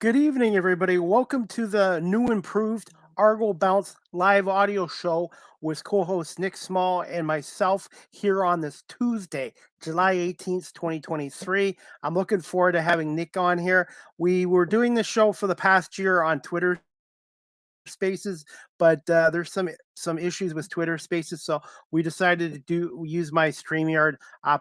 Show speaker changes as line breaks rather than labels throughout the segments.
Good evening, everybody. Welcome to the new improved Argo Bounce live audio show with co-host Nick Small and myself here on this Tuesday, July 18th, 2023. I'm looking forward to having Nick on here. We were doing the show for the past year on Twitter Spaces, but there's some issues with Twitter Spaces, so we decided to use my StreamYard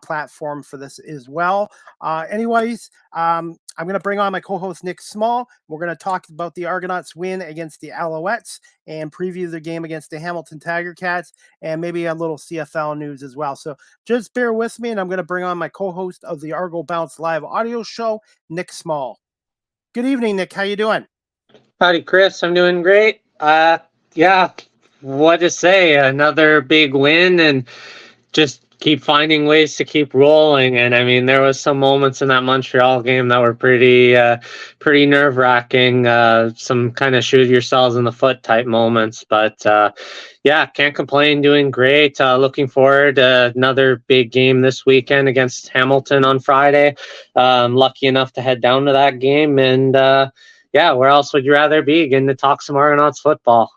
platform for this as well. I'm going to bring on my co-host Nick Small. We're going to talk about the Argonauts win against the Alouettes and preview the game against the Hamilton Tiger Cats, and maybe a little CFL news as well. So just bear with me, and I'm going to bring on my co-host of the Argo Bounce live audio show, Nick Small. Good evening, Nick. How you doing?
Howdy, Chris. I'm doing great. Yeah, what to say? Another big win, and just keep finding ways to keep rolling. And I mean, there was some moments in that Montreal game that were pretty nerve-wracking. Some kind of shoot yourselves in the foot type moments, but yeah, can't complain. Doing great. Looking forward to another big game this weekend against Hamilton on Friday. Lucky enough to head down to that game, and yeah, where else would you rather be? Getting to talk some Argonauts football.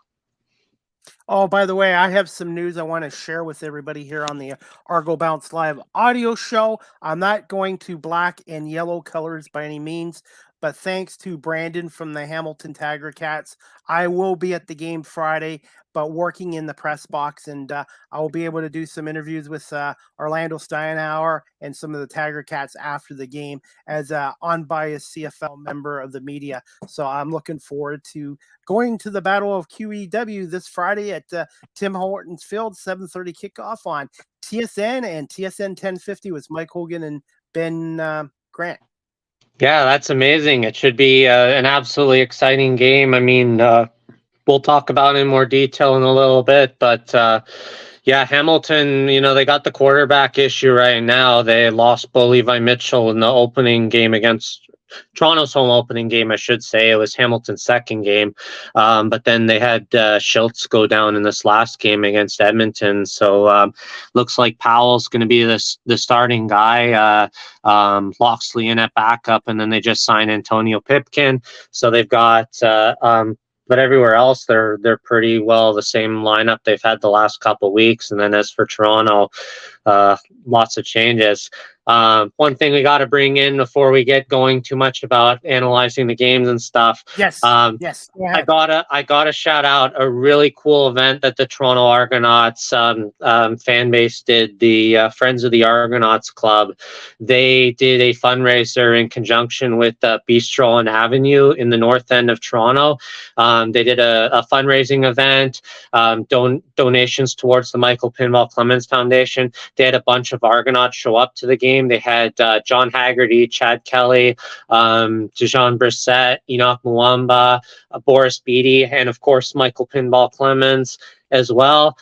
Oh, by the way, I have some news I want to share with everybody here on the Argo Bounce Live audio show. I'm not going to black and yellow colors by any means, but thanks to Brandon from the Hamilton Tiger Cats, I will be at the game Friday, but working in the press box, and I will be able to do some interviews with Orlando Steinauer and some of the Tiger Cats after the game as an unbiased CFL member of the media. So I'm looking forward to going to the Battle of QEW this Friday at Tim Hortons Field, 7:30 kickoff on TSN and TSN 1050 with Mike Hogan and Ben Grant.
Yeah, that's amazing. It should be an absolutely exciting game. I mean, we'll talk about it in more detail in a little bit, but yeah, Hamilton, they got the quarterback issue right now. They lost Bo Levi Mitchell in the opening game against Toronto's home opening game, I should say. It was Hamilton's second game. But then they had Schultz go down in this last game against Edmonton. So looks like Powell's going to be the starting guy. Loxley in at backup, and then they just signed Antonio Pipkin. So they've got but everywhere else, they're pretty well the same lineup they've had the last couple of weeks. And then as for Toronto, lots of changes. One thing we got to bring in before we get going too much about analyzing the games and stuff.
Yes. Yes.
I gotta shout out a really cool event that the Toronto Argonauts fan base did. The Friends of the Argonauts Club. They did a fundraiser in conjunction with Bistro on Avenue in the north end of Toronto. They did a fundraising event, donations towards the Michael Pinball Clemens Foundation. They had a bunch of Argonauts show up to the game. They had John Haggerty, Chad Kelly, Dejan Brissett, Enoch Muamba, Boris Beatty, and of course Michael Pinball Clemens as well.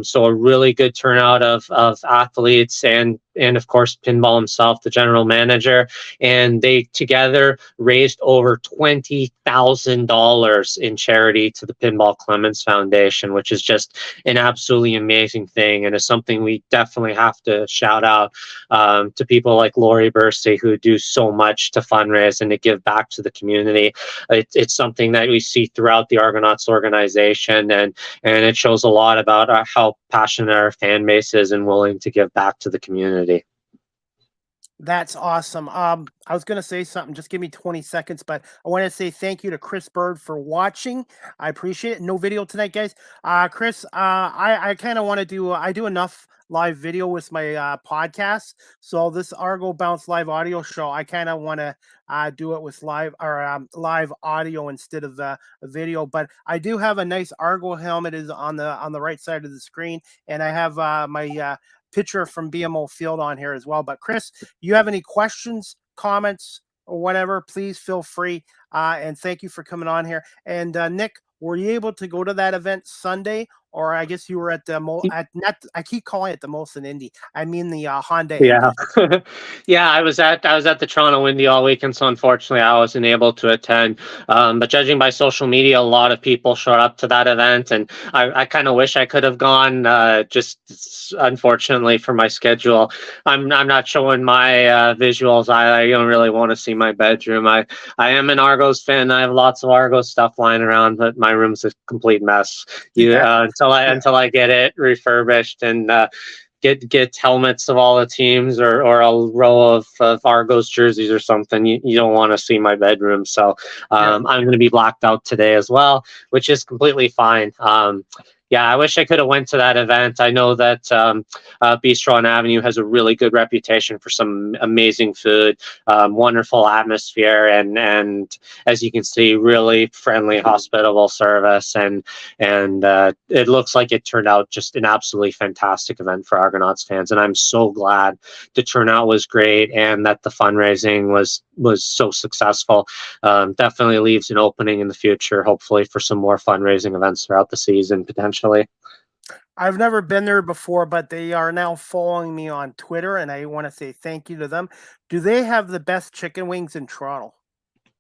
So a really good turnout of athletes and of course Pinball himself, the general manager, and they together raised over $20,000 in charity to the Pinball Clemens Foundation, which is just an absolutely amazing thing, and is something we definitely have to shout out to people like Lori Bursey, who do so much to fundraise and to give back to the community. It's something that we see throughout the Argonauts organization, and it shows a lot about how passionate our fan base is and willing to give back to the community.
That's awesome. I was going to say something. Just give me 20 seconds, but I want to say thank you to Chris Bird for watching. I appreciate it. No video tonight, guys. Chris, I kind of want to do, I do enough live video with my podcast. So this Argo Bounce live audio show, I kind of want to do it with live audio instead of a video. But I do have a nice Argo helmet is on the right side of the screen, and I have my picture from BMO Field on here as well. But Chris, you have any questions, comments, or whatever, please feel free. And thank you for coming on here. And Nick, were you able to go to that event Sunday, or I guess you were at the at not. I keep calling it the Molson Indy. I mean the Honda
Yeah.
Indy.
Yeah, I was at the Toronto Windy all weekend, so unfortunately I wasn't able to attend. But judging by social media, a lot of people showed up to that event, and I kind of wish I could have gone. Just unfortunately for my schedule, I'm not showing my visuals. I don't really want to see my bedroom. I am an Argos fan. I have lots of Argos stuff lying around, but my room's a complete mess. You
Yeah, yeah.
until I get it refurbished and get helmets of all the teams or a row of Argos jerseys or something. You don't want to see my bedroom. So
Yeah.
I'm going to be blacked out today as well, which is completely fine. Yeah, I wish I could have went to that event. I know that Bistro on Avenue has a really good reputation for some amazing food, wonderful atmosphere, and as you can see, really friendly, hospitable service. And it looks like it turned out just an absolutely fantastic event for Argonauts fans. And I'm so glad the turnout was great and that the fundraising was so successful. Definitely leaves an opening in the future, hopefully, for some more fundraising events throughout the season, potentially.
I've never been there before, but they are now following me on Twitter, and I want to say thank you to them. Do they have the best chicken wings in Toronto,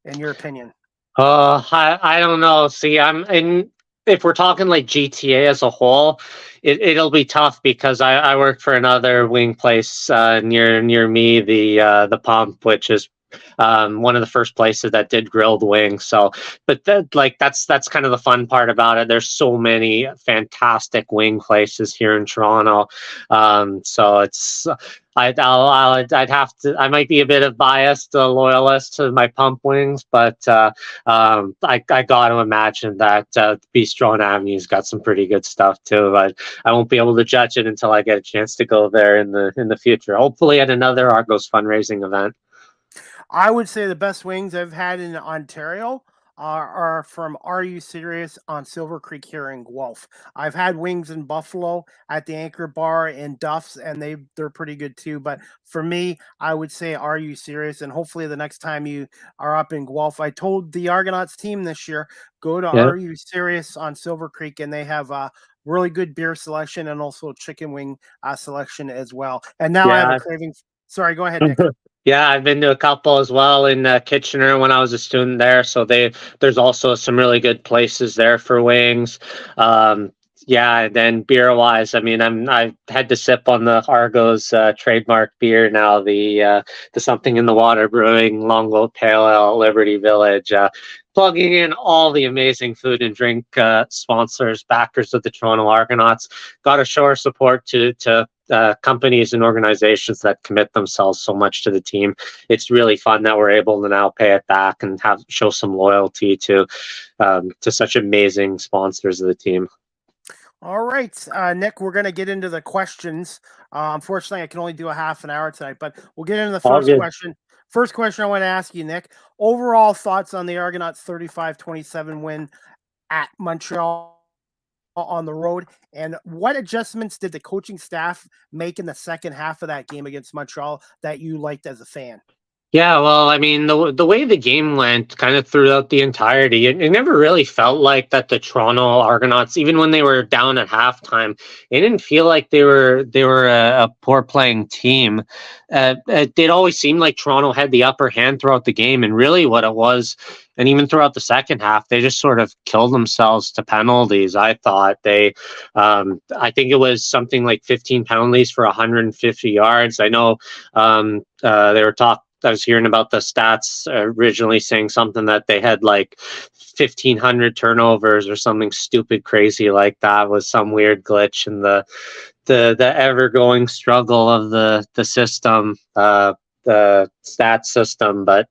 in your opinion?
I don't know. See, I'm in. If we're talking like GTA as a whole, it'll be tough because I work for another wing place near me, the Pump, which is one of the first places that did grilled wings. So, but that's kind of the fun part about it. There's so many fantastic wing places here in Toronto. So it's I'd have to. I might be a bit of biased loyalist to my Pump wings, but I got to imagine that Bistro on Avenue's got some pretty good stuff too. But I won't be able to judge it until I get a chance to go there in the future. Hopefully at another Argos fundraising event.
I would say the best wings I've had in Ontario are from Are You Serious on Silver Creek here in Guelph. I've had wings in Buffalo at the Anchor Bar in Duff's, and they're pretty good too. But for me, I would say Are You Serious? And hopefully the next time you are up in Guelph, I told the Argonauts team this year, go to
Yeah.
Are You Serious on Silver Creek, and they have a really good beer selection and also chicken wing selection as well. And now I have a
Yeah.
craving. Sorry, go ahead, Nick.
Yeah, I've been to a couple as well in Kitchener when I was a student there. So there's also some really good places there for wings. Um, yeah, and then beer wise, I mean, I've had to sip on the Argos trademark beer now, the Something in the Water Brewing Longboat Pale Ale at Liberty Village. Plugging in all the amazing food and drink sponsors, backers of the Toronto Argonauts. Got to show our support to companies and organizations that commit themselves so much to the team. It's really fun that we're able to now pay it back and have show some loyalty to such amazing sponsors of the team.
All right, Nick, we're going to get into the questions. Unfortunately, I can only do a half an hour tonight, but we'll get into the
All
first
good.
question. First question I want to ask you, Nick. Overall thoughts on the Argonauts 35-27 win at Montreal on the road, and what adjustments did the coaching staff make in the second half of that game against Montreal that you liked as a fan?
Yeah, well, I mean, the way the game went kind of throughout the entirety, it never really felt like that the Toronto Argonauts, even when they were down at halftime, it didn't feel like they were a poor playing team. It always seemed like Toronto had the upper hand throughout the game, and really what it was, and even throughout the second half, they just sort of killed themselves to penalties. I thought I think it was something like 15 penalties for 150 yards. I know they were talking. I was hearing about the stats originally saying something that they had like 1,500 turnovers or something stupid crazy like that. Was some weird glitch in the ever going struggle of the system, the stats system. But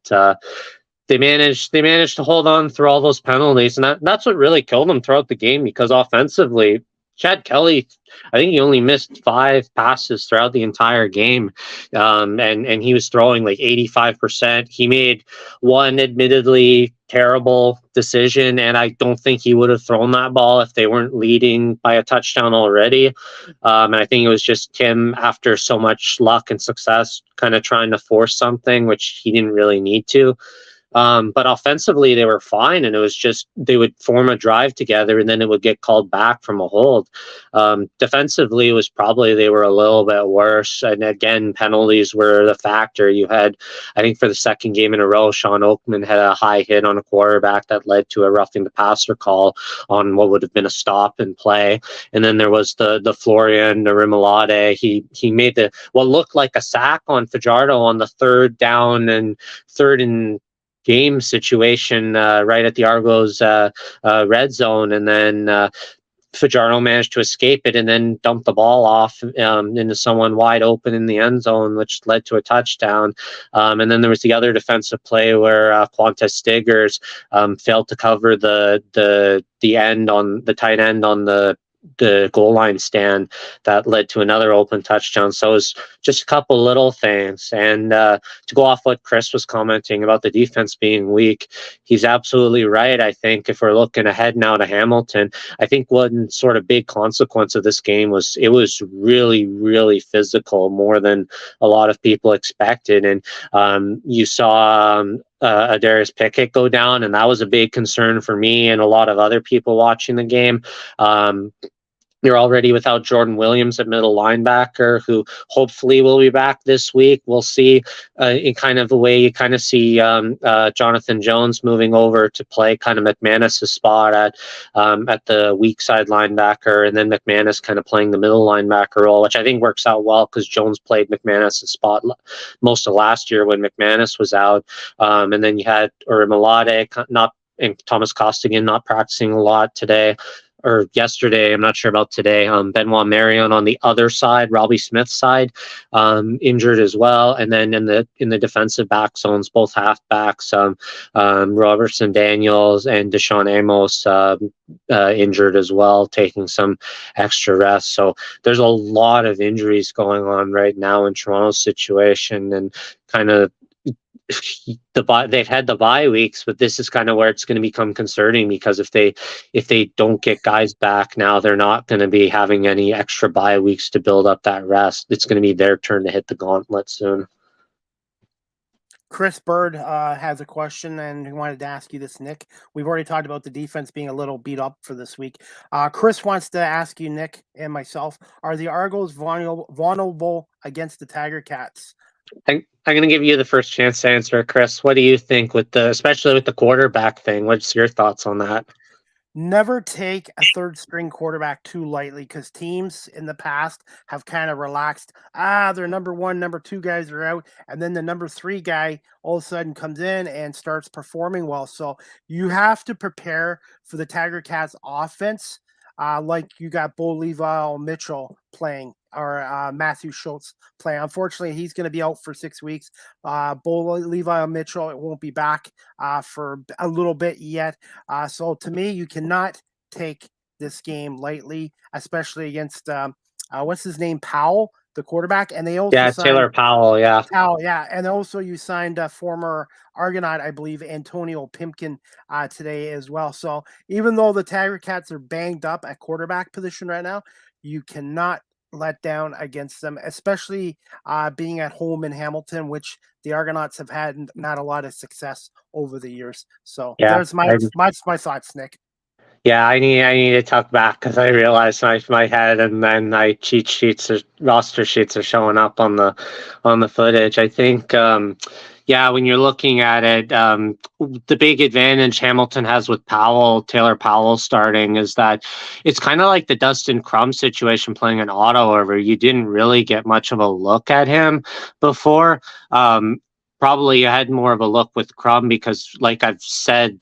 they managed to hold on through all those penalties, and that's what really killed them throughout the game. Because offensively, Chad Kelly, I think he only missed 5 passes throughout the entire game, and he was throwing like 85%. He made one admittedly terrible decision, and I don't think he would have thrown that ball if they weren't leading by a touchdown already. And I think it was just him, after so much luck and success, kind of trying to force something which he didn't really need to. But offensively, they were fine, and it was just they would form a drive together, and then it would get called back from a hold. Defensively, it was probably they were a little bit worse, and again, penalties were the factor. You had, I think, for the second game in a row, Sean Oakman had a high hit on a quarterback that led to a roughing the passer call on what would have been a stop and play, and then there was the Florian Rimolade. He made the what looked like a sack on Fajardo on the third and game situation right at the Argos red zone, and then Fajardo managed to escape it and then dump the ball off into someone wide open in the end zone, which led to a touchdown. And then there was the other defensive play where Qantas Stiggers failed to cover the end on the tight end on the goal line stand that led to another open touchdown. So it was just a couple little things. And to go off what Chris was commenting about the defense being weak, he's absolutely right. I think if we're looking ahead now to Hamilton, I think one sort of big consequence of this game was it was really, really physical, more than a lot of people expected. And you saw Darius Pickett go down, and that was a big concern for me and a lot of other people watching the game. You're already without Jordan Williams at middle linebacker, who hopefully will be back this week. We'll see in kind of a way you kind of see Jonathan Jones moving over to play kind of McManus' spot at the weak side linebacker, and then McManus kind of playing the middle linebacker role, which I think works out well because Jones played McManus' spot most of last year when McManus was out. And then you had Orimolade and Thomas Costigan not practicing a lot today or yesterday. I'm not sure about today. Benoit Marion on the other side, Robbie Smith's side, injured as well. And then in the defensive back zones, both halfbacks, Robertson Daniels and Deshaun Amos injured as well, taking some extra rest. So there's a lot of injuries going on right now in Toronto's situation, and kind of they've had the bye weeks, but this is kind of where it's going to become concerning, because if they don't get guys back now, they're not going to be having any extra bye weeks to build up that rest. It's going to be their turn to hit the gauntlet soon.
Chris Bird has a question, and he wanted to ask you this, Nick. We've already talked about the defense being a little beat up for this week. Chris wants to ask you, Nick and myself, are the Argos vulnerable against the Tiger Cats?
I'm going to give you the first chance to answer, Chris. What do you think especially with the quarterback thing? What's your thoughts on that?
Never take a third string quarterback too lightly, because teams in the past have kind of relaxed. Their number one, number two guys are out, and then the number three guy all of a sudden comes in and starts performing well. So you have to prepare for the Tiger Cats offense, like you got Bo Levi Mitchell playing, or Matthew Schultz playing. Unfortunately, he's going to be out for 6 weeks. Bo Levi Mitchell won't be back for a little bit yet. So to me, you cannot take this game lightly, especially against what's his name, Powell, the quarterback. And they also signed
Taylor Powell,
and also you signed a former Argonaut, I believe, Antonio Pimkin today as well. So even though the Tiger Cats are banged up at quarterback position right now, you cannot let down against them, especially being at home in Hamilton, which the Argonauts have had not a lot of success over the years. So there's my thoughts, Nick.
Yeah, I need to talk back, because I realized my head, and then my roster sheets are showing up on the footage. I think when you're looking at it, the big advantage Hamilton has with Taylor Powell starting, is that it's kind of like the Dustin Crum situation playing in Ottawa, where you didn't really get much of a look at him before. Probably you had more of a look with Crum because, like I've said,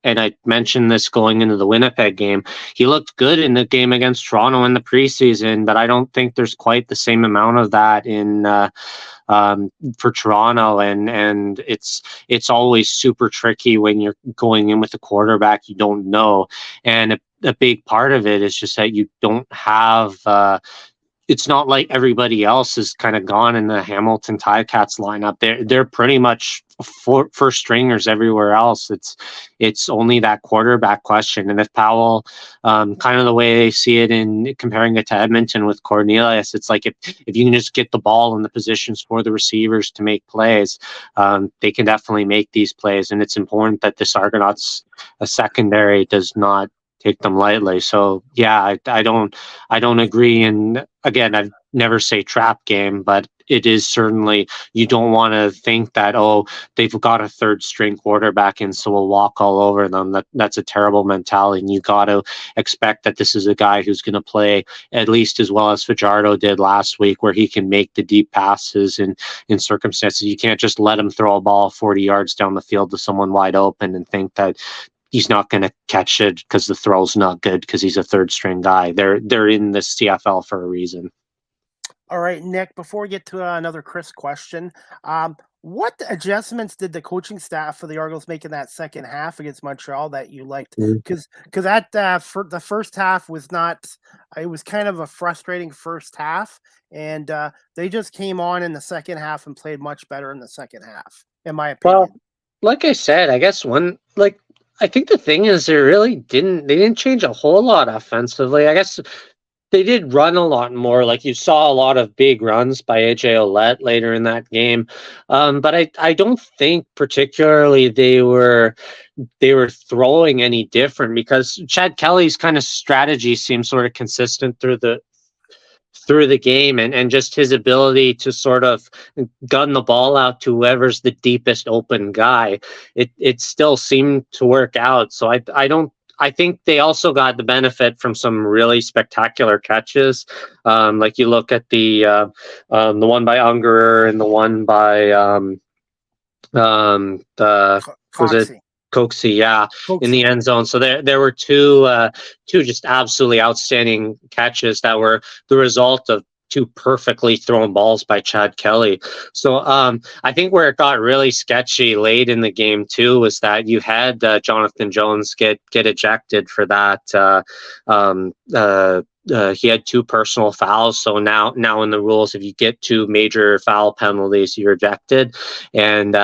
and I mentioned this going into the Winnipeg game, he looked good in the game against Toronto in the preseason, but I don't think there's quite the same amount of that in for Toronto, and it's always super tricky when you're going in with a quarterback you don't know, and a big part of it is just that you don't have. It's not like everybody else is kind of gone in the Hamilton Ticats lineup. They're pretty much first stringers everywhere else. It's only that quarterback question. And if Powell, kind of the way they see it in comparing it to Edmonton with Cornelius, it's like if you can just get the ball in the positions for the receivers to make plays, they can definitely make these plays. And it's important that this Argonauts a secondary does not take them lightly. So yeah, I don't agree. And again, I've never say trap game, but it is certainly, you don't want to think that, oh, they've got a third string quarterback and so we'll walk all over them. That's a terrible mentality. And you got to expect that this is a guy who's going to play at least as well as Fajardo did last week, where he can make the deep passes in circumstances. You can't just let him throw a ball 40 yards down the field to someone wide open and think that he's not going to catch it because the throw's not good because he's a third string guy. They're in the CFL for a reason.
All right, Nick, before we get to another Chris question, what adjustments did the coaching staff for the Argos make in that second half against Montreal that you liked? Because for the first half was not, it was kind of a frustrating first half, and they just came on in the second half and played much better in the second half, in my opinion.
Well, like I said, I guess I think the thing is they didn't change a whole lot offensively. I guess they did run a lot more. Like you saw a lot of big runs by AJ Ouellette later in that game. But I don't think particularly they were throwing any different, because Chad Kelly's kind of strategy seems sort of consistent through the game, and just his ability to sort of gun the ball out to whoever's the deepest open guy. It still seemed to work out. So I think they also got the benefit from some really spectacular catches. Like you look at the one by Ungerer and the one by was it Coxie, in the end zone. So there were two just absolutely outstanding catches that were the result of two perfectly thrown balls by Chad Kelly. So I think where it got really sketchy late in the game too was that you had Jonathan Jones get ejected for that. He had two personal fouls. So now in the rules, if you get two major foul penalties, you're ejected. And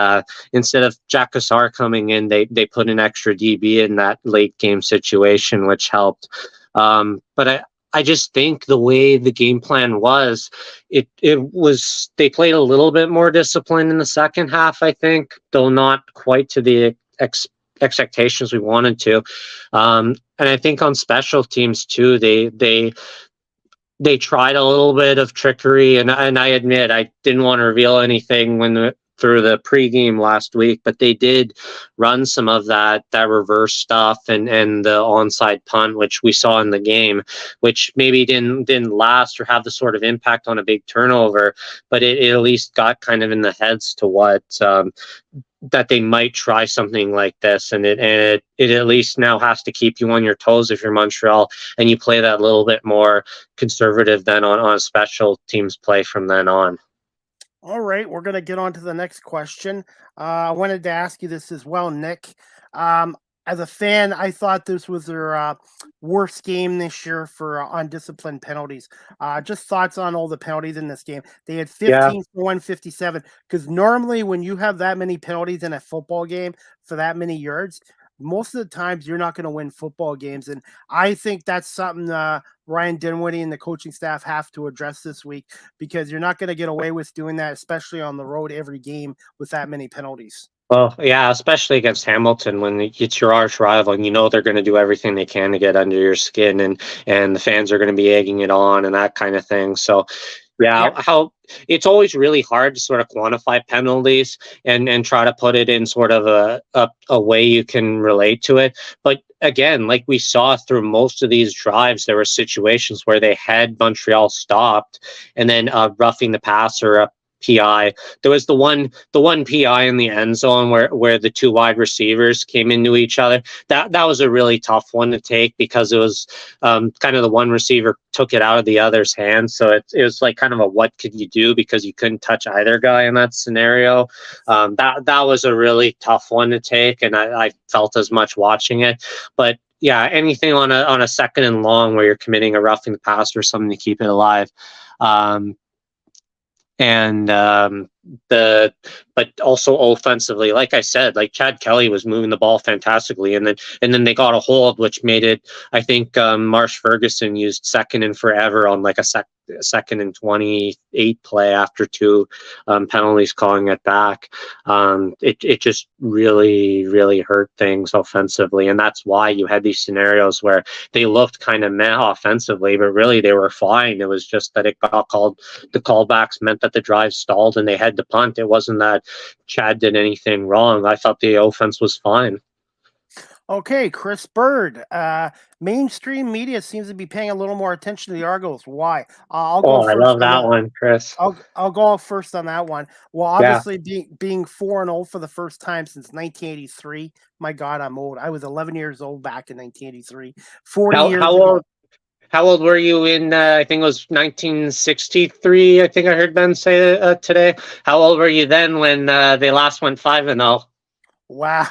instead of Jack Cassar coming in, they put an extra DB in that late game situation, which helped. But I just think the way the game plan was, it was, they played a little bit more disciplined in the second half, I think, though not quite to the expectations we wanted to. And I think on special teams too, they tried a little bit of trickery, and I admit I didn't want to reveal anything through the pregame last week, but they did run some of that reverse stuff and the onside punt, which we saw in the game, which maybe didn't last or have the sort of impact on a big turnover, but it at least got kind of in the heads to what that they might try something like this, and it at least now has to keep you on your toes if you're Montreal, and you play that little bit more conservative then on a special teams play from then on.
All right, we're going to get on to the next question. I wanted to ask you this as well, Nick. As a fan, I thought this was their worst game this year for undisciplined penalties. Just thoughts on all the penalties in this game. They had 15 for 157, because normally when you have that many penalties in a football game for that many yards, most of the times you're not going to win football games. And I think that's something Ryan Dinwiddie and the coaching staff have to address this week, because you're not going to get away with doing that, especially on the road every game with that many penalties.
Well, yeah, especially against Hamilton when it's your arch rival, and you know they're going to do everything they can to get under your skin, and the fans are going to be egging it on and that kind of thing. So, how it's always really hard to sort of quantify penalties and try to put it in sort of a way you can relate to it. But again, like we saw through most of these drives, there were situations where they had Montreal stopped, and then roughing the passer up. PI. There was the one PI in the end zone where the two wide receivers came into each other. That was a really tough one to take, because it was kind of the one receiver took it out of the other's hands. So it was like kind of a what could you do, because you couldn't touch either guy in that scenario. That was a really tough one to take, and I felt as much watching it. But yeah, anything on a second and long where you're committing a roughing the passer or something to keep it alive. And but also offensively, like I said, like Chad Kelly was moving the ball fantastically, and then they got a hold, which made it. I think Marsh Ferguson used second and forever on like a second and 28 play after two penalties, calling it back. It just really hurt things offensively, and that's why you had these scenarios where they looked kind of meh offensively, but really they were fine. It was just that it got called. The callbacks meant that the drive stalled and they had to punt. It wasn't that Chad did anything wrong. I thought the offense was fine.
Okay, Chris Bird. Mainstream media seems to be paying a little more attention to the Argos. Why? I'll go
Oh, I
first
love
on
that
that.
one, Chris.
I'll go first on that one. Well,
Yeah.
obviously being 4-0 for the first time since 1983. My God, I'm old. I was 11 years old back in 1983. 40
How
years
how
ago.
old how old were you in? I think it was 1963. I think I heard Ben say today. How old were you then when they last went 5-0?
Wow,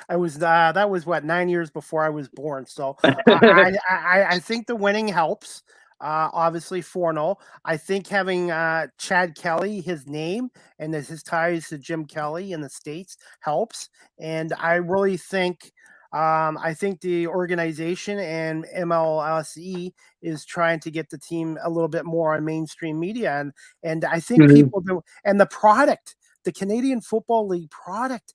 I was that was what 9 years before I was born. So I think the winning helps. Obviously 4-0. I think having Chad Kelly, his name and his ties to Jim Kelly in the States helps. And I think the organization and MLSE is trying to get the team a little bit more on mainstream media, and I think
Mhm.
people do, and the product. The Canadian Football League product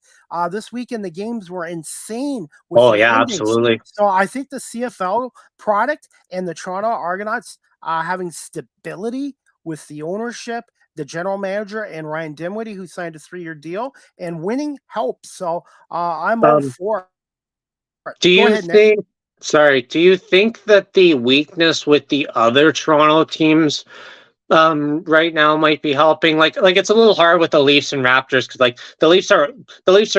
this weekend, the games were insane with
Oh
the
yeah,
endings.
absolutely.
So I think the CFL product and the Toronto Argonauts having stability with the ownership, the general manager, and Ryan Dinwiddie, who signed a 3-year deal, and winning helps. So I'm all
Um,
for it.
do
Go
you
ahead, Nick.
think? Sorry, do you think that the weakness with the other Toronto teams right now might be helping? Like it's a little hard with the Leafs and Raptors because like the Leafs are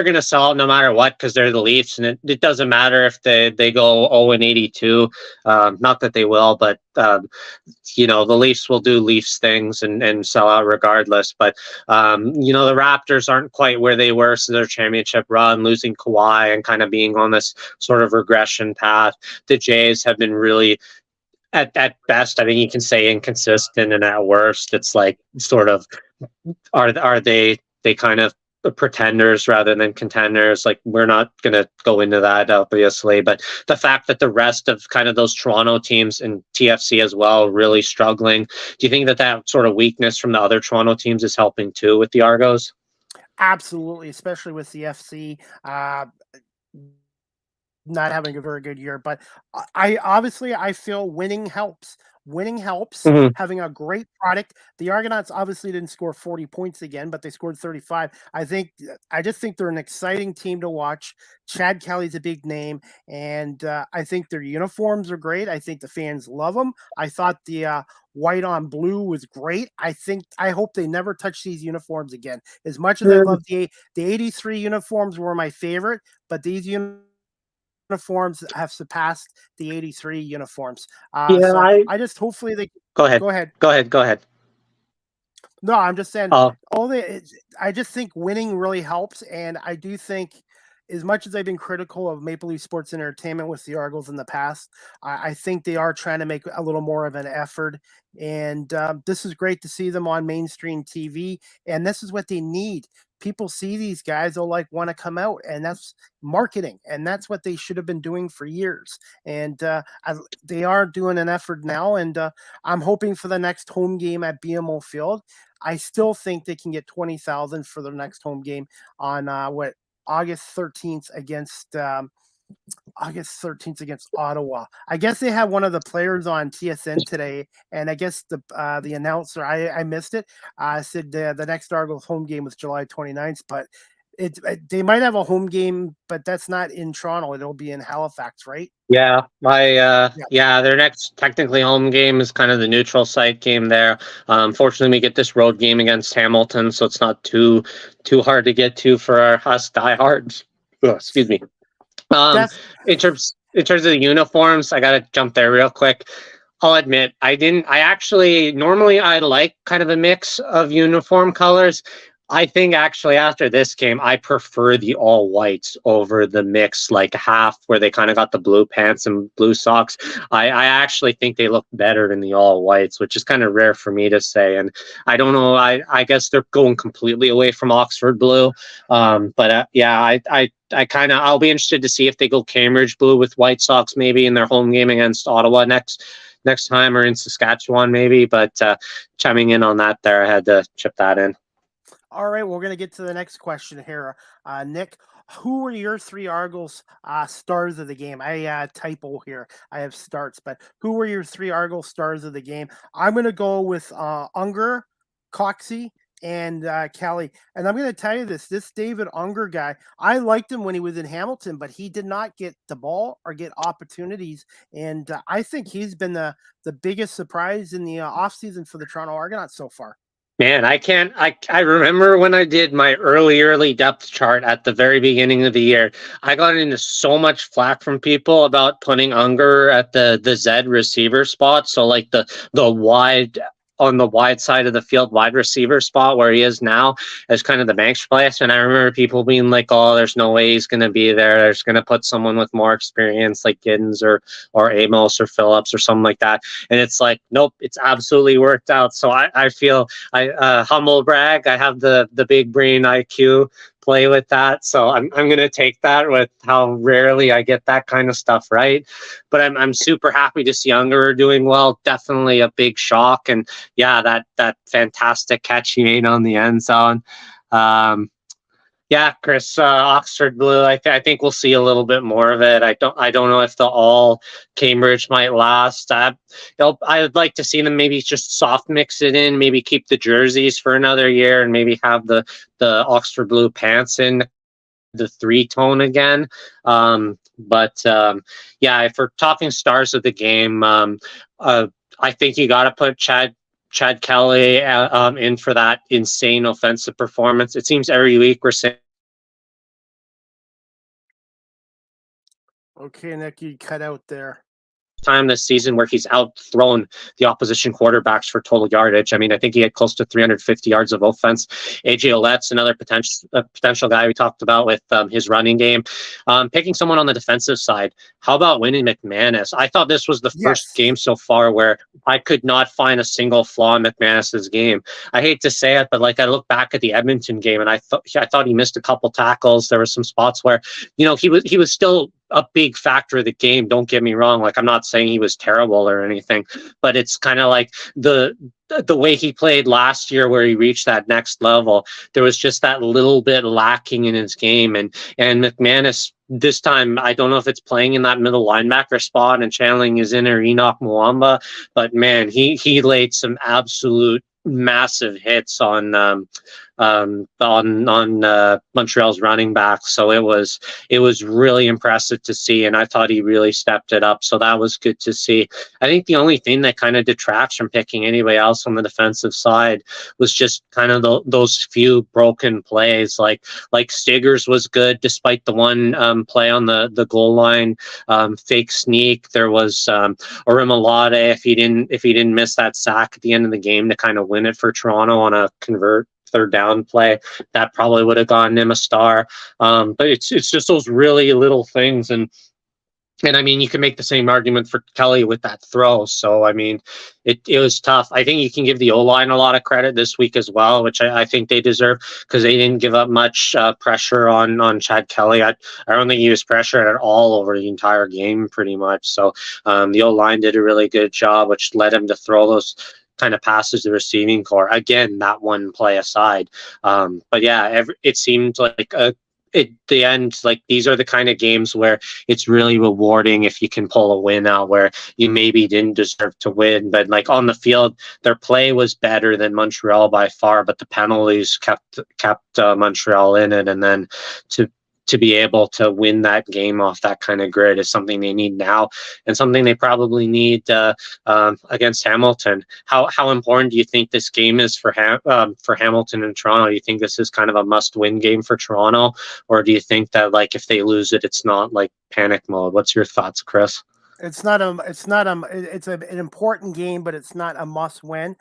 going to sell out no matter what because they're the Leafs, and it doesn't matter if they go 0-82. Not that they will, but the Leafs will do Leafs things and sell out regardless. But the Raptors aren't quite where they were since their championship run, losing Kawhi and kind of being on this sort of regression path. The Jays have been really at best, I think you can say inconsistent, and at worst, it's like sort of are they kind of pretenders rather than contenders? Like we're not going to go into that obviously, but the fact that the rest of kind of those Toronto teams and TFC as well really struggling, do you think that sort of weakness from the other Toronto teams is helping too with the Argos?
Absolutely, especially with the FC. Not having a very good year, but I feel winning helps. Winning helps.
Mm-hmm.
Having a great product. The Argonauts obviously didn't score 40 points again, but they scored 35. I just think they're an exciting team to watch. Chad Kelly's a big name, and I think their uniforms are great. I think the fans love them. I thought the white on blue was great. I hope they never touch these uniforms again. As much as I love the 83 uniforms were my favorite, but these uniforms have surpassed the 83 uniforms.
Yeah,
So
I
I just hopefully they
go ahead.
go ahead.
Go ahead.
No, I'm just saying
Oh,
I just think winning really helps. And I do think as much as I've been critical of Maple Leaf Sports Entertainment with the Argos in the past, I think they are trying to make a little more of an effort. And this is great to see them on mainstream TV. And this is what they need. People see these guys, they'll like want to come out, and that's marketing, and that's what they should have been doing for years. And they are doing an effort now, and I'm hoping for the next home game at BMO Field. I still think they can get 20,000 for their next home game on August 13th against Ottawa. I guess they had one of the players on TSN today, and I guess the announcer I missed it. Said the next Argos home game was July 29th, but they might have a home game, but that's not in Toronto. It'll be in Halifax, right?
yeah,
Yeah.
their next technically home game is kind of the neutral site game there. Fortunately, we get this road game against Hamilton, so it's not too hard to get to for us diehards. Oh, excuse me.
That's
In terms of the uniforms, I gotta jump there real quick. I'll admit I didn't. I actually normally I like kind of a mix of uniform colors. I think actually after this game, I prefer the all whites over the mix, like half where they kind of got the blue pants and blue socks. I actually think they look better in the all whites, which is kind of rare for me to say. And I don't know. I guess they're going completely away from Oxford blue. But yeah, I kind of I'll be interested to see if they go Cambridge blue with White Sox maybe in their home game against Ottawa next time, or in Saskatchewan maybe. But chiming in on that there, I had to chip that in.
All right, we're going to get to the next question here. Nick, who were your three Argos stars of the game? I typo here. I have starts, but who were your three Argos stars of the game? I'm going to go with Unger, Coxey, and Kelly. And I'm going to tell you this David Unger guy, I liked him when he was in Hamilton, but he did not get the ball or get opportunities. And I think he's been the biggest surprise in the offseason for the Toronto Argonauts so far.
Man, I remember when I did my early depth chart at the very beginning of the year, I got into so much flack from people about putting Unger at the Z receiver spot. So like the wide on the wide side of the field, wide receiver spot where he is now as kind of the Banks place. And I remember people being like, oh, there's no way he's going to be there. There's going to put someone with more experience like Giddens or Amos or Phillips or something like that. And it's like, nope, it's absolutely worked out. So I feel humble brag. I have the big brain IQ play with that. So I'm going to take that with how rarely I get that kind of stuff right. But I'm super happy to see Unger doing well. Definitely a big shock. And yeah, that fantastic catch he made on the end zone. Yeah, Chris, Oxford blue. I think we'll see a little bit more of it. I don't know if the all Cambridge might last. I would like to see them maybe just soft mix it in, maybe keep the jerseys for another year, and maybe have the Oxford blue pants in the 3-tone again. Yeah, if we're talking stars of the game, I think you got to put Chad Kelly in for that insane offensive performance. It seems every week we're saying.
Okay, Nick, you cut out there.
Time this season where he's outthrown the opposition quarterbacks for total yardage. I mean, I think he had close to 350 yards of offense. AJ Ouellette's another potential guy we talked about with his running game. Picking someone on the defensive side, how about Winnie McManus? I thought this was the first game so far where I could not find a single flaw in McManus's game. I hate to say it, but like I look back at the Edmonton game and I thought he missed a couple tackles. There were some spots where, he was still a big factor of the game. Don't get me wrong. Like, I'm not saying he was terrible or anything, but it's kind of like the way he played last year where he reached that next level. There was just that little bit lacking in his game. And McManus this time, I don't know if it's playing in that middle linebacker spot and channeling his inner Enoch Mwamba, but man, he laid some absolute massive hits on Montreal's running back. So it was really impressive to see, and I thought he really stepped it up. So that was good to see. I think the only thing that kind of detracts from picking anybody else on the defensive side was just kind of those few broken plays. Like Stiggers was good despite the one play on the goal line fake sneak. There was Orimolade if he didn't miss that sack at the end of the game to kind of win it for Toronto on a convert third down play, that probably would have gotten him a star. But it's just those really little things. And I mean, you can make the same argument for Kelly with that throw. So, I mean, it was tough. I think you can give the O-line a lot of credit this week as well, which I think they deserve, because they didn't give up much pressure on Chad Kelly. I don't think he was pressured at all over the entire game, pretty much. So the O-line did a really good job, which led him to throw those kind of passes to the receiving core. Again, that one play aside. But yeah, it seemed like at the end, like these are the kind of games where it's really rewarding if you can pull a win out where you maybe didn't deserve to win, but like on the field, their play was better than Montreal by far, but the penalties kept Montreal in it. And then to be able to win that game off that kind of grid is something they need now, and something they probably need against Hamilton. How important do you think this game is for Hamilton and Toronto? Do you think this is kind of a must-win game for Toronto, or do you think that like if they lose it, it's not like panic mode? What's your thoughts, Chris?
It's an important game, but it's not a must win.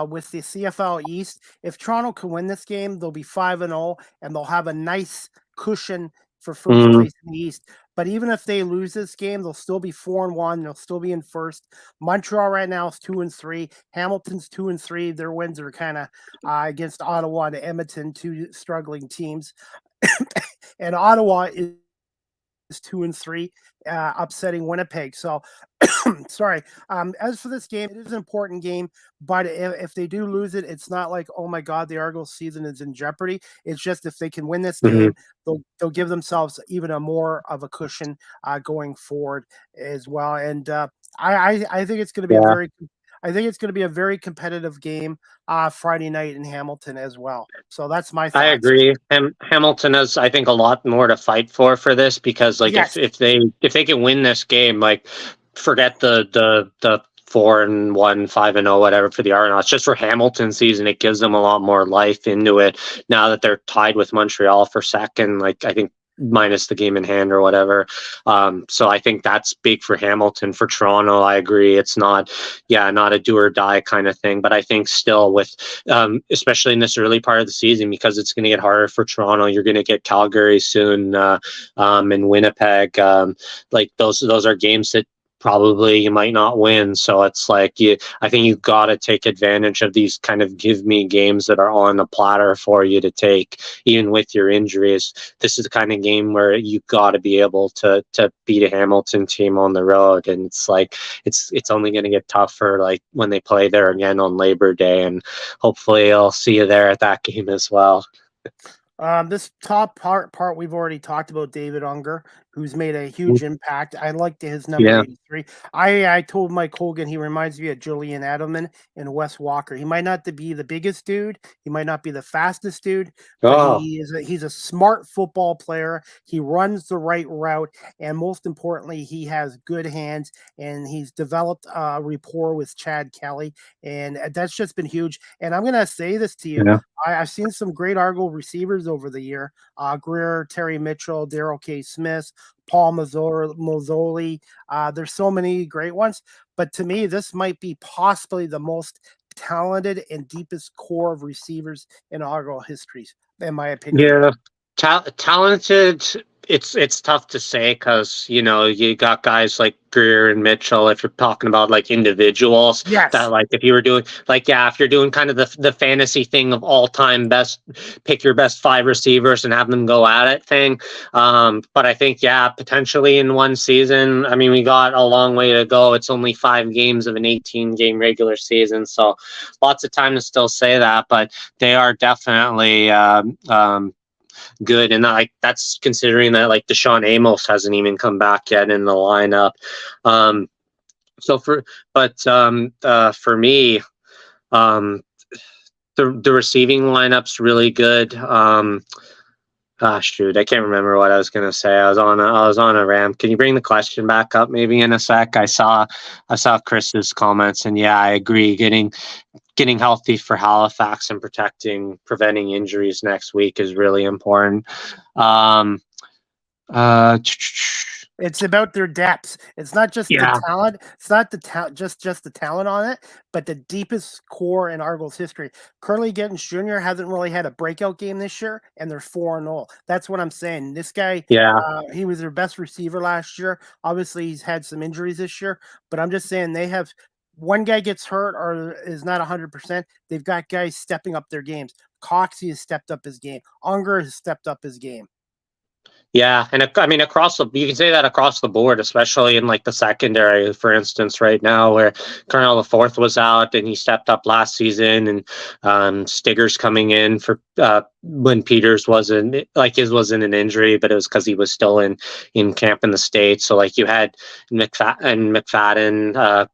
With the CFL East, if Toronto can win this game, they'll be 5-0, and they'll have a nice cushion for first
Mm,
place in the East. But even if they lose this game, they'll still be 4-1. They'll still be in first. Montreal right now is 2-3. Hamilton's 2-3. Their wins are kind of against Ottawa and Edmonton, two struggling teams. And Ottawa is 2-3, upsetting Winnipeg. So, sorry. As for this game, it is an important game, but if they do lose it, it's not like, oh my God, the Argos season is in jeopardy. It's just if they can win this
mhm.
game, they'll give themselves even a more of a cushion going forward as well. And I think it's going to be a
Yeah,
very I think it's going to be a very competitive game Friday night in Hamilton as well. So that's my
I
thoughts.
agree. Hamilton has, I think, a lot more to fight for this because, like,
Yes.
if they can win this game, like, forget the 4-1, 5-0, whatever for the Argonauts. Just for Hamilton season, it gives them a lot more life into it. Now that they're tied with Montreal for second, like, I think minus the game in hand or whatever. So I think that's big for Hamilton. For Toronto, I agree. It's not, yeah, not a do or die kind of thing. But I think still with, especially in this early part of the season, because it's going to get harder for Toronto. You're going to get Calgary soon, and Winnipeg. Like those are games that probably you might not win. So it's like I think you got to take advantage of these kind of give me games that are on the platter for you to take, even with your injuries. This is the kind of game where you got to be able to beat a Hamilton team on the road, and it's like it's only going to get tougher like when they play there again on Labor Day, and hopefully I'll see you there at that game as well.
This top part we've already talked about David Unger, who's made a huge impact. I liked his number
Yeah.
83. I told Mike Hogan he reminds me of Julian Edelman and Wes Walker. He might not be the biggest dude, he might not be the fastest dude, but
Oh,
he's a smart football player. He runs the right route, and most importantly, he has good hands, and he's developed a rapport with Chad Kelly, and that's just been huge. And I'm gonna say this to you.
yeah.
I've seen some great Argo receivers over the year. Greer, Terry Mitchell, Daryl K. Smith, Paul Mazzoli. There's so many great ones. But to me, this might be possibly the most talented and deepest core of receivers in Argo history, in my opinion.
Yeah, talented. It's tough to say because you got guys like Greer and Mitchell. If you're talking about like individuals, that
Yes.
like if you were doing like if you're doing kind of the fantasy thing of all time best, pick your best five receivers and have them go at it thing. But I think potentially in one season. I mean, we got a long way to go. It's only 5 games of an 18-game regular season, so lots of time to still say that. But they are definitely good, and like that's considering that like Deshaun Amos hasn't even come back yet in the lineup. So for me, um, the receiving lineup's really good. Shoot, I can't remember what I was gonna say. I was on a ramp. Can you bring the question back up maybe in a sec? I saw Chris's comments, and yeah, I agree. Getting healthy for Halifax and preventing injuries next week is really important. Um, uh,
It's about their depths. It's not just the
yeah,
talent. It's not the just the talent on it, but the deepest core in Argos history. Curly Gittins Jr. hasn't really had a breakout game this year, and they're 4-0. That's what I'm saying. This guy,
yeah,
he was their best receiver last year. Obviously, he's had some injuries this year, but I'm just saying they have one guy gets hurt or is not 100%. They've got guys stepping up their games. Coxie has stepped up his game. Unger has stepped up his game.
yeah. And I mean, you can say that across the board, especially in like the secondary, for instance, right now where Colonel the Fourth was out and he stepped up last season, and Stigger's coming in for when Peters wasn't like his wasn't an injury, but it was because he was still in camp in the States. So like you had McFadden.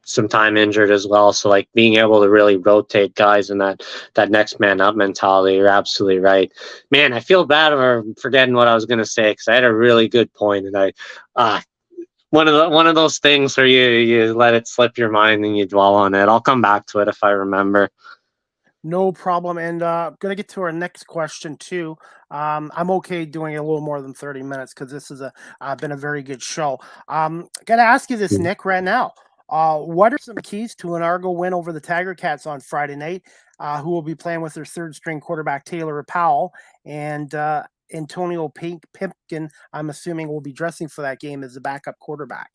Some time injured as well. So like being able to really rotate guys in that next man up mentality, you're absolutely right. Man, I feel bad for forgetting what I was gonna say because I had a really good point, and one of those things where you let it slip your mind and you dwell on it. I'll come back to it if I remember.
No problem. And gonna get to our next question too. I'm okay doing a little more than 30 minutes because this is a been a very good show. Gotta ask you this, Nick, right now. What are some keys to an Argo win over the Tiger Cats on Friday night? Who will be playing with their third string quarterback Taylor Powell and Antonio Pimpkin? I'm assuming will be dressing for that game as the backup quarterback.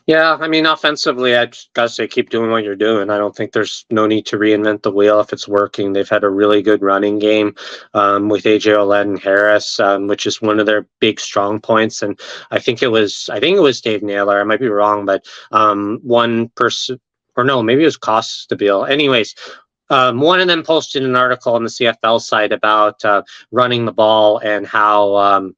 Yeah, I mean, offensively, I just gotta say, keep doing what you're doing. I don't think there's no need to reinvent the wheel if it's working. They've had a really good running game with AJ Oled and Harris, which is one of their big strong points. And I think it was Dave Naylor. I might be wrong, but one person, or no, maybe it was Costabile. Anyways, one of them posted an article on the CFL site about running the ball and how.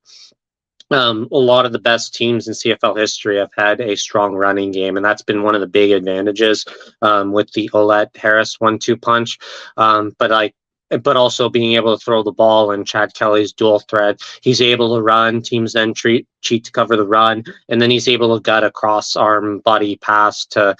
A lot of the best teams in CFL history have had a strong running game, and that's been one of the big advantages with the Olette Harris 1-2 punch. But also being able to throw the ball and Chad Kelly's dual threat. He's able to run. Teams then cheat to cover the run, and then he's able to gut a cross arm body pass to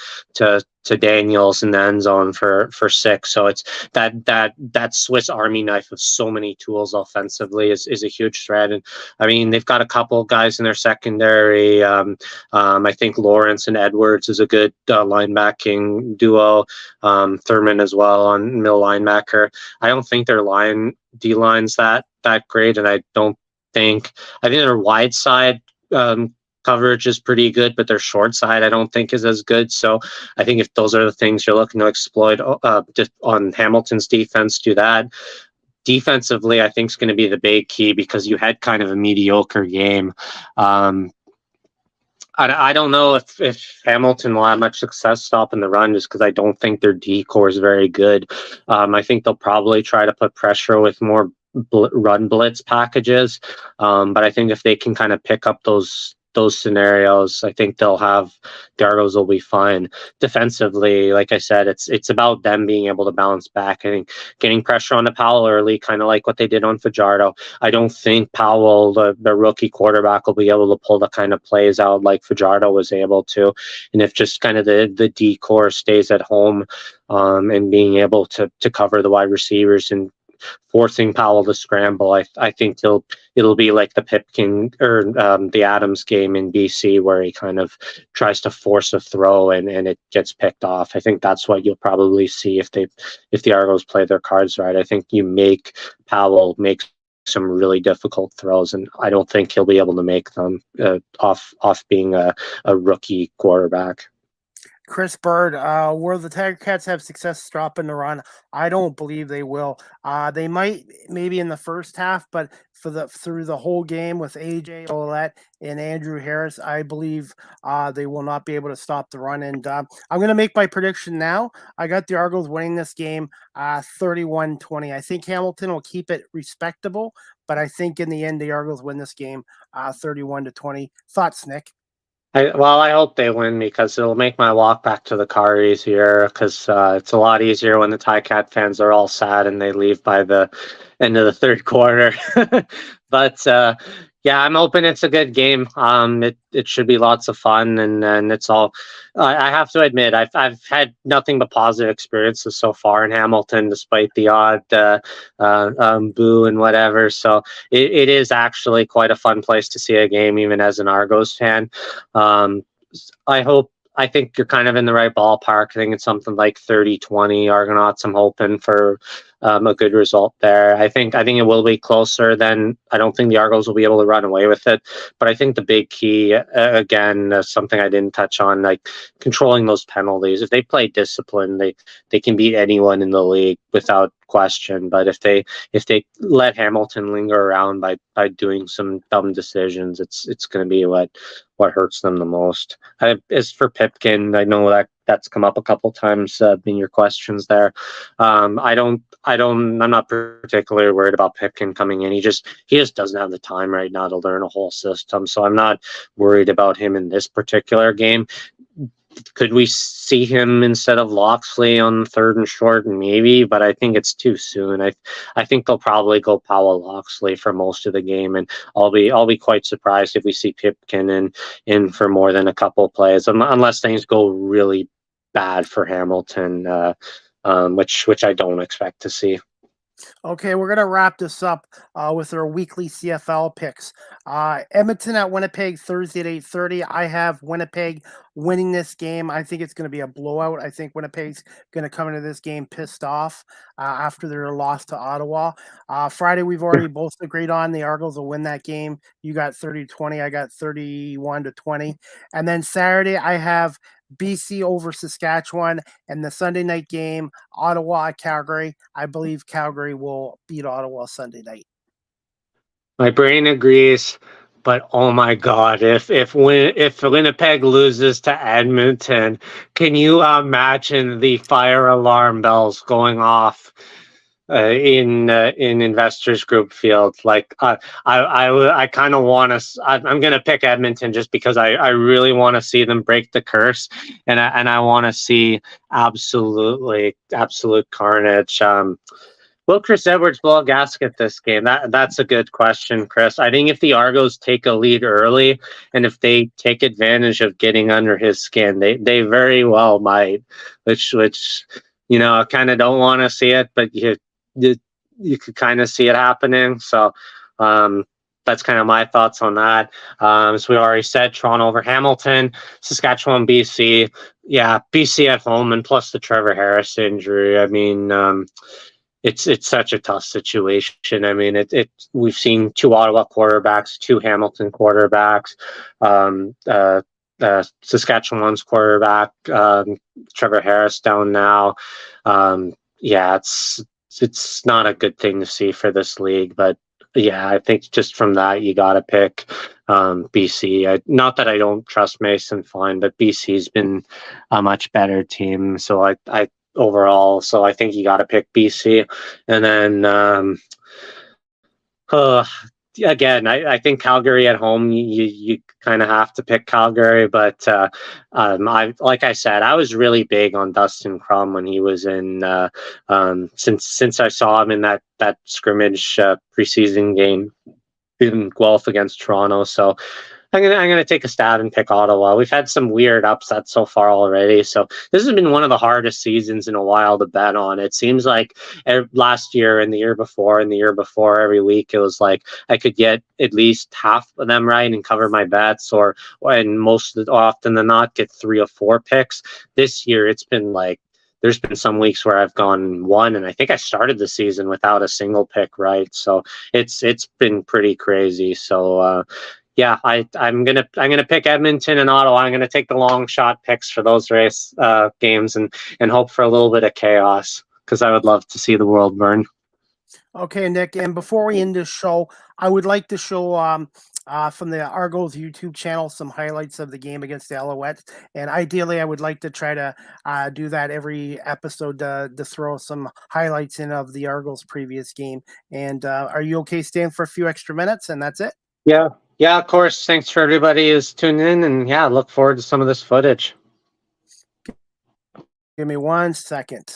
Daniels in the end zone for 6. So it's that Swiss Army knife of so many tools offensively is a huge threat. And I mean, they've got a couple of guys in their secondary. I think Lawrence and Edwards is a good linebacking duo. Thurman as well on middle linebacker. I don't think their D line's that great, and I think their wide side coverage is pretty good, but their short side I don't think is as good. So I think if those are the things you're looking to exploit just on Hamilton's defense, do that. Defensively, I think is going to be the big key because you had kind of a mediocre game. I don't know if Hamilton will have much success stopping the run just because I don't think their D core is very good. I think they'll probably try to put pressure with more run blitz packages. But I think if they can kind of pick up those scenarios, I think the Argos will be fine. Defensively, like I said, it's about them being able to bounce back. I think getting pressure on the Powell early, kind of like what they did on Fajardo. I don't think Powell, the rookie quarterback, will be able to pull the kind of plays out like Fajardo was able to. And if just kind of the D core stays at home and being able to cover the wide receivers and forcing Powell to scramble, I think it'll be like the Pipkin or the Adams game in BC where he kind of tries to force a throw and it gets picked off. I think that's what you'll probably see if the Argos play their cards right. I think you make Powell make some really difficult throws, and I don't think he'll be able to make them off being a rookie quarterback.
Chris Bird, will the Tiger Cats have success dropping the run? I don't believe they will. They might maybe in the first half, but through the whole game with AJ Olette and Andrew Harris, I believe they will not be able to stop the run. And I'm going to make my prediction now. I got the Argos winning this game 31-20. I think Hamilton will keep it respectable, but I think in the end the Argos win this game 31-20. Thoughts, Nick?
I hope they win because it'll make my walk back to the car easier because it's a lot easier when the Cat fans are all sad and they leave by the end of the third quarter. But yeah, I'm hoping it's a good game. It should be lots of fun, and it's all. I have to admit, I've had nothing but positive experiences so far in Hamilton, despite the odd boo and whatever. So it is actually quite a fun place to see a game, even as an Argos fan. I think you're kind of in the right ballpark. I think it's something like 30-20 Argonauts. I'm hoping for a good result there. I think it will be closer than. I don't think the Argos will be able to run away with it. But I think the big key, again, something I didn't touch on, like controlling those penalties. If they play discipline, they can beat anyone in the league without question. But if they let Hamilton linger around by doing some dumb decisions, it's going to be what hurts them the most. As for Pipkin, I know that's come up a couple times in your questions there. I'm not particularly worried about Pipkin coming in. He just doesn't have the time right now to learn a whole system. So I'm not worried about him in this particular game. Could we see him instead of Loxley on third and short? Maybe, but I think it's too soon. I think they'll probably go Powell Loxley for most of the game, and I'll be quite surprised if we see Pipkin in for more than a couple plays, unless things go really bad for Hamilton which I don't expect to see.
Okay, we're going to wrap this up with our weekly CFL picks. Edmonton at Winnipeg Thursday at 8:30. I have Winnipeg winning this game. I think it's going to be a blowout. I think Winnipeg's going to come into this game pissed off after their loss to Ottawa. Friday, we've already both agreed on the Argos will win that game. You got 30-20. I got 31-20. And then Saturday, I have BC over Saskatchewan, and the Sunday night game, Ottawa at Calgary. I believe Calgary will beat Ottawa Sunday night.
My brain agrees, but oh my God, if Winnipeg loses to Edmonton, can you imagine the fire alarm bells going off in Investors Group Field? Like I kind of want to. I'm going to pick Edmonton just because I really want to see them break the curse, and I want to see absolute carnage. Will Chris Edwards blow a gasket this game? That's a good question, Chris. I think if the Argos take a lead early and if they take advantage of getting under his skin, they very well might. Which I kind of don't want to see it, but you could kind of see it happening. So that's kind of my thoughts on that. So we already said Toronto over Hamilton, Saskatchewan, BC. Yeah, BC at home, and plus the Trevor Harris injury. I mean, it's such a tough situation. I mean, we've seen 2 Ottawa quarterbacks, 2 Hamilton quarterbacks, Saskatchewan's quarterback, Trevor Harris down now. Yeah, it's not a good thing to see for this league, but yeah, I think just from that you got to pick BC. Not that I don't trust Mason Fine, but BC's been a much better team. So I overall, so I think you got to pick BC, and then again, I think Calgary at home. You kind of have to pick Calgary, but like I said, I was really big on Dustin Crum when he was in since I saw him in that scrimmage preseason game in Guelph against Toronto. So I'm gonna take a stab and pick Ottawa. We've had some weird upsets so far already, so this has been one of the hardest seasons in a while to bet on. It seems like last year and the year before and the year before, every week it was like I could get at least half of them right and cover my bets, and often than not get 3 or 4 picks. This year it's been like there's been some weeks where I've gone 1, and I think I started the season without a single pick right. So it's been pretty crazy. So yeah, I'm gonna pick Edmonton and Ottawa. I'm gonna take the long shot picks for those race games and hope for a little bit of chaos because I would love to see the world burn.
Okay, Nick. And before we end this show, I would like to show from the Argos YouTube channel some highlights of the game against the Alouettes. And ideally, I would like to try to do that every episode to throw some highlights in of the Argos previous game. And are you okay staying for a few extra minutes? And that's it?
Yeah, of course. Thanks for everybody who's tuning in, and yeah, look forward to some of this footage.
Give me 1 second.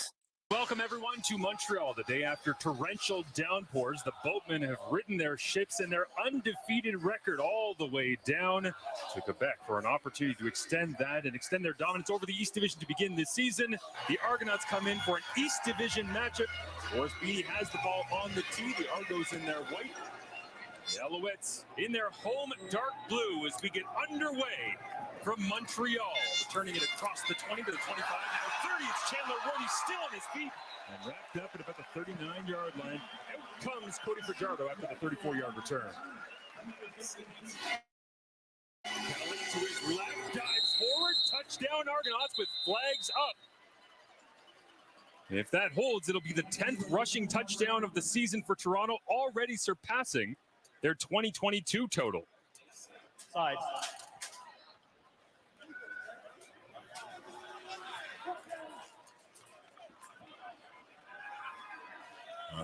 Welcome, everyone, to Montreal. The day after torrential downpours, the boatmen have ridden their ships and their undefeated record all the way down to Quebec for an opportunity to extend that and extend their dominance over the East Division to begin this season. The Argonauts come in for an East Division matchup. Forrest Beatty has the ball on the tee. The Argos in their white. The Alouettes in their home dark blue as we get underway from Montreal. Turning it across the 20 to the 25, now 30. It's Chandler Rooney still on his feet and wrapped up at about the 39-yard line. Out comes Cody Fajardo after the 34-yard return. Kelly to his left, dives forward. Touchdown Argonauts with flags up. If that holds, it'll be the 10th rushing touchdown of the season for Toronto, already surpassing their 2022 total.
Sides.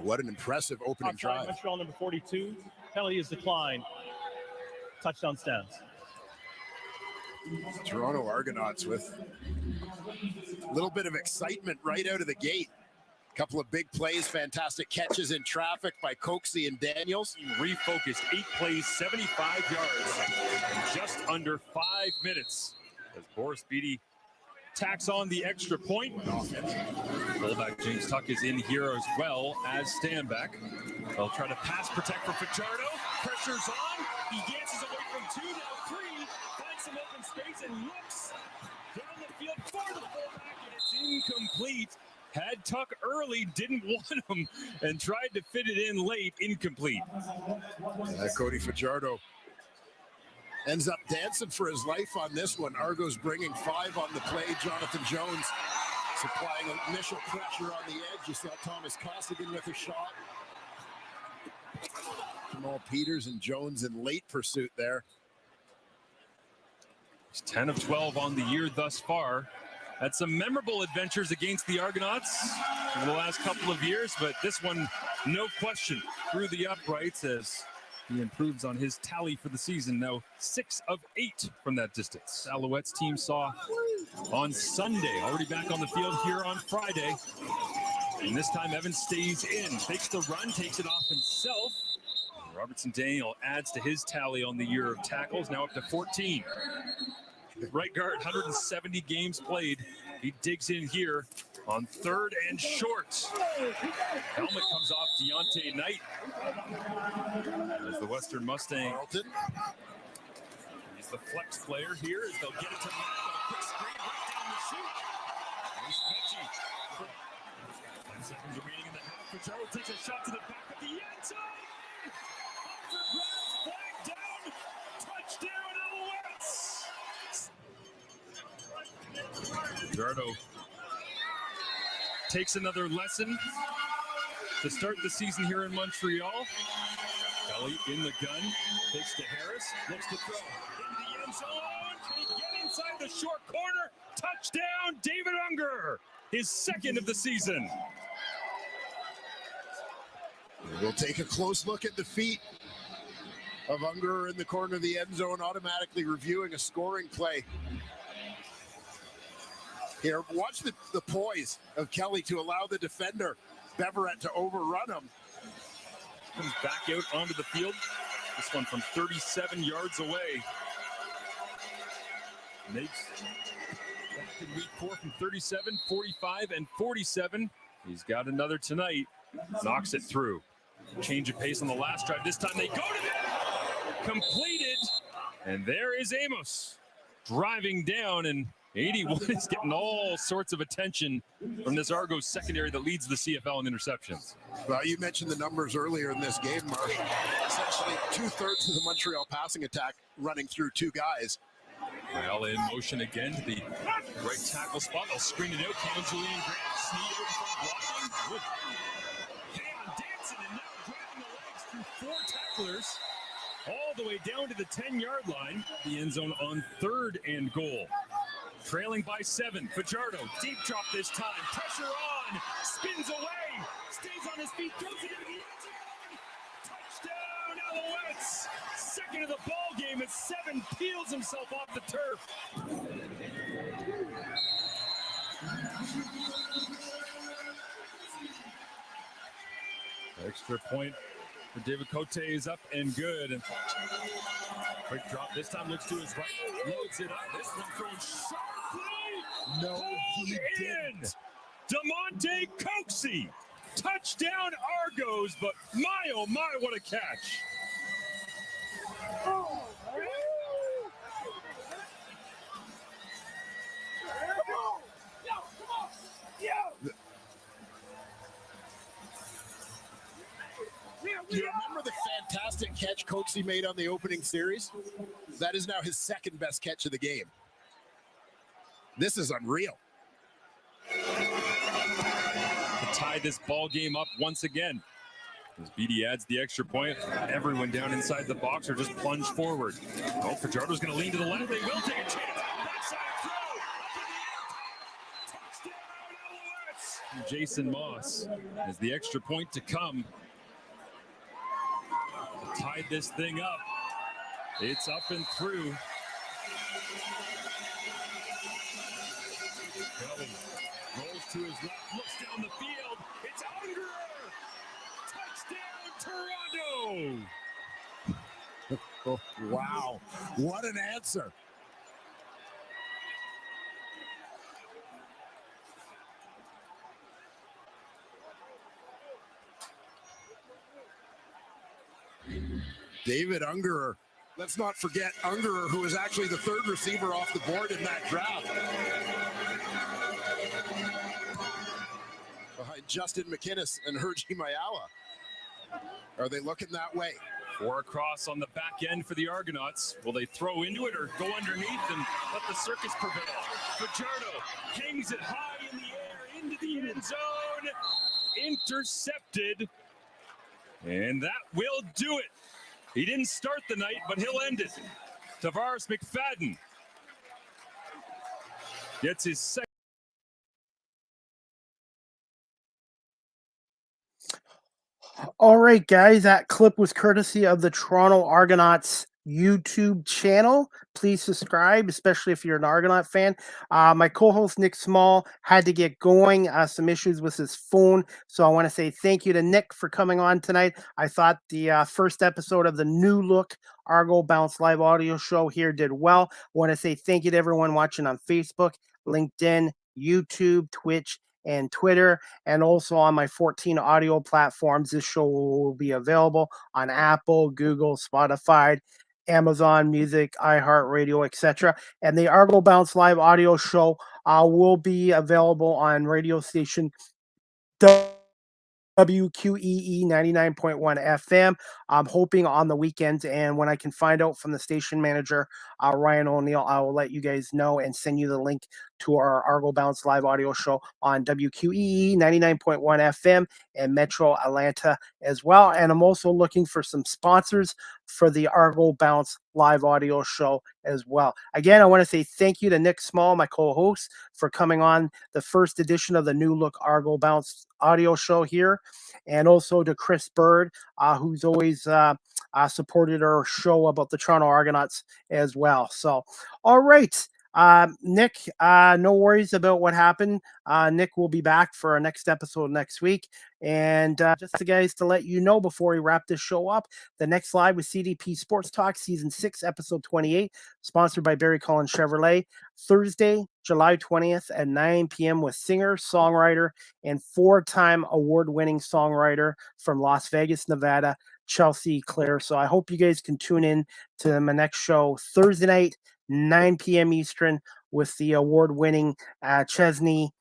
What an impressive opening drive.
Montreal number 42. Penalty is declined. Touchdown stands.
Toronto Argonauts with a little bit of excitement right out of the gate. Couple of big plays, fantastic catches in traffic by Coxey and Daniels.
Refocused, 8 plays, 75 yards, in just under 5 minutes. As Forrest Beatty tacks on the extra point. Fullback James Tuck is in here as well as Stanback. They'll try to pass protect for Fajardo. Pressure's on. He dances away from 2, now 3. Finds some open space and looks down the field for the fullback, and it's incomplete. Had Tuck early, didn't want him, and tried to fit it in late. Incomplete.
Cody Fajardo ends up dancing for his life on this one. Argo's bringing 5 on the play. Jonathan Jones supplying initial pressure on the edge. You saw Thomas Costigan with a shot. Jamal Peters and Jones in late pursuit there.
He's 10 of 12 on the year thus far. Had some memorable adventures against the Argonauts in the last couple of years, but this one, no question, through the uprights as he improves on his tally for the season. Now 6 of 8 from that distance. Alouettes team saw on Sunday, already back on the field here on Friday. And this time Evans stays in, takes the run, takes it off himself. Robertson Daniel adds to his tally on the year of tackles, now up to 14. Right guard, 170 games played. He digs in here on 3rd and short. Helmet comes off Deontay Knight. As the Western Mustang. He's the flex player here as they'll get it to Matt on a quick screen right down the chute. Here's Petchy. 10 seconds remaining in the half. Fajardo takes a shot to the back of the end zone. Up for grabs, flag down. Touchdown, Alouettes. Fajardo takes another lesson to start the season here in Montreal. Kelly in the gun, takes to Harris, looks to throw into the end zone. Can he get inside the short corner? Touchdown, David Unger, his 2nd of the season.
We'll take a close look at the feet of Unger in the corner of the end zone, automatically reviewing a scoring play. Here, watch the poise of Kelly to allow the defender, Beverett, to overrun him.
Comes back out onto the field. This one from 37 yards away. Makes back in week 4 from 37, 45, and 47. He's got another tonight. Knocks it through. Change of pace on the last drive. This time they go to it. Completed. And there is Amos driving down, and 81 is getting all sorts of attention from this Argos secondary that leads the CFL in interceptions.
Well, you mentioned the numbers earlier in this game, Mark. Essentially 2/3 of the Montreal passing attack running through 2 guys.
Well, in motion again to the right tackle spot. They'll screen it out. Cameron Julian Grant, Sneed out in front blocking. Cam dancing and now grabbing the legs through 4 tacklers. All the way down to the 10-yard line. The end zone on 3rd and goal. Trailing by 7. Fajardo, deep drop this time. Pressure on. Spins away. Stays on his feet. Throws it into the end zone. Touchdown, Alouettes. 2nd of the ball game at 7. Peels himself off the turf. Extra point for David Cote is up and good. And quick drop. This time looks to his right. Loads it up. This one thrown sharply.
No, he didn't.
DeMonte Coxey. Touchdown Argos, but my oh my, what a catch.
Do you remember the fantastic catch Coxey made on the opening series? That is now his 2nd best catch of the game. This is unreal.
To tie this ball game up once again. As BD adds the extra point, everyone down inside the box are just plunged forward. Oh, Fajardo's going to lean to the left. They will take a chance. Backside throw. Touchdown, Alouettes. Jason Moss has the extra point to come. Tied this thing up. It's up and through. Kelly rolls to his left, looks down the field. It's Unger. Touchdown, Toronto.
Oh, wow. What an answer. David Ungerer. Let's not forget Ungerer, who was actually the third receiver off the board in that draft. Behind Justin McInnes and Hergy Mayala. Are they looking that way?
4 across on the back end for the Argonauts. Will they throw into it or go underneath and let the circus prevail? Fajardo hangs it high in the air into the end zone. Intercepted. And that will do it. He didn't start the night, but he'll end it. Tavares McFadden gets his second.
All right, guys, that clip was courtesy of the Toronto Argonauts YouTube channel. Please subscribe, especially if you're an Argonaut fan. My co-host Nick Small had to get going, some issues with his phone, so I want to say thank you to Nick for coming on tonight. I thought the first episode of the new look Argo Bounce live audio show here did well. I want to say thank you to everyone watching on Facebook, LinkedIn, YouTube, Twitch, and Twitter, and also on my 14 audio platforms. This show will be available on Apple, Google, Spotify, Amazon Music, iHeartRadio, etc. And the Argo Bounce live audio show will be available on radio station WQEE 99.1 FM. I'm hoping on the weekends, and when I can find out from the station manager, Ryan O'Neill, I will let you guys know and send you the link to our Argo Bounce live audio show on WQEE 99.1 FM and Metro Atlanta as well. And I'm also looking for some sponsors for the Argo Bounce live audio show as well. Again, I want to say thank you to Nick Small, my co-host, for coming on the first edition of the new look Argo Bounce audio show here, and also to Chris Bird, who's always supported our show about the Toronto Argonauts as well. So, all right. Nick, no worries about what happened. Nick will be back for our next episode next week. And just the guys to let you know before we wrap this show up, the next live with CDP Sports Talk, Season 6, Episode 28, sponsored by Barry Collins Chevrolet, Thursday, July 20th at 9 p.m. with singer, songwriter, and 4-time award-winning songwriter from Las Vegas, Nevada, Chelsea Clare. So I hope you guys can tune in to my next show Thursday night, 9 p.m. Eastern, with the award-winning Chesney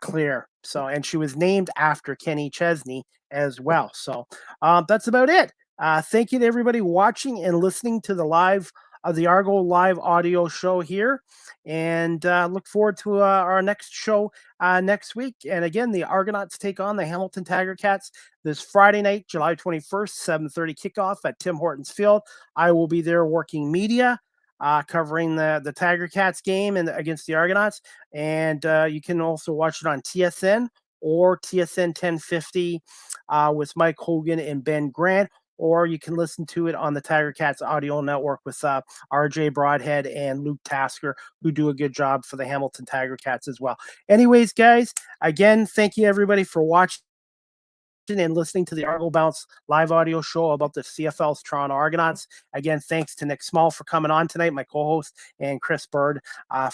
Clare. So, and she was named after Kenny Chesney as well. So that's about it. Thank you to everybody watching and listening to the live of the Argo live audio show here, and look forward to our next show next week. And again, the Argonauts take on the Hamilton Tiger Cats this Friday night, July 21st, 7:30 kickoff at Tim Hortons Field. I will be there working media, covering the Tiger Cats game and against the Argonauts. And you can also watch it on TSN or TSN 1050 with Mike Hogan and Ben Grant, or you can listen to it on the Tiger Cats audio network with RJ Broadhead and Luke Tasker, who do a good job for the Hamilton Tiger Cats as well. Anyways, guys, again, thank you everybody for watching and listening to the Argo Bounce live audio show about the CFL's Toronto Argonauts. Again, thanks to Nick Small for coming on tonight, my co-host, and Chris Bird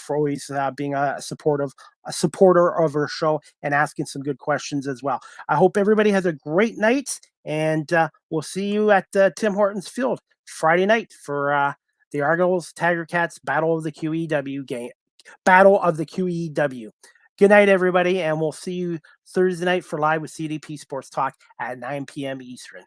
for always being a supporter of our show and asking some good questions as well. I hope everybody has a great night, and we'll see you at Tim Hortons Field Friday night for the Argos Tiger Cats Battle of the QEW game. Battle of the QEW. Good night, everybody, and we'll see you Thursday night for Live with CDP Sports Talk at 9 p.m. Eastern.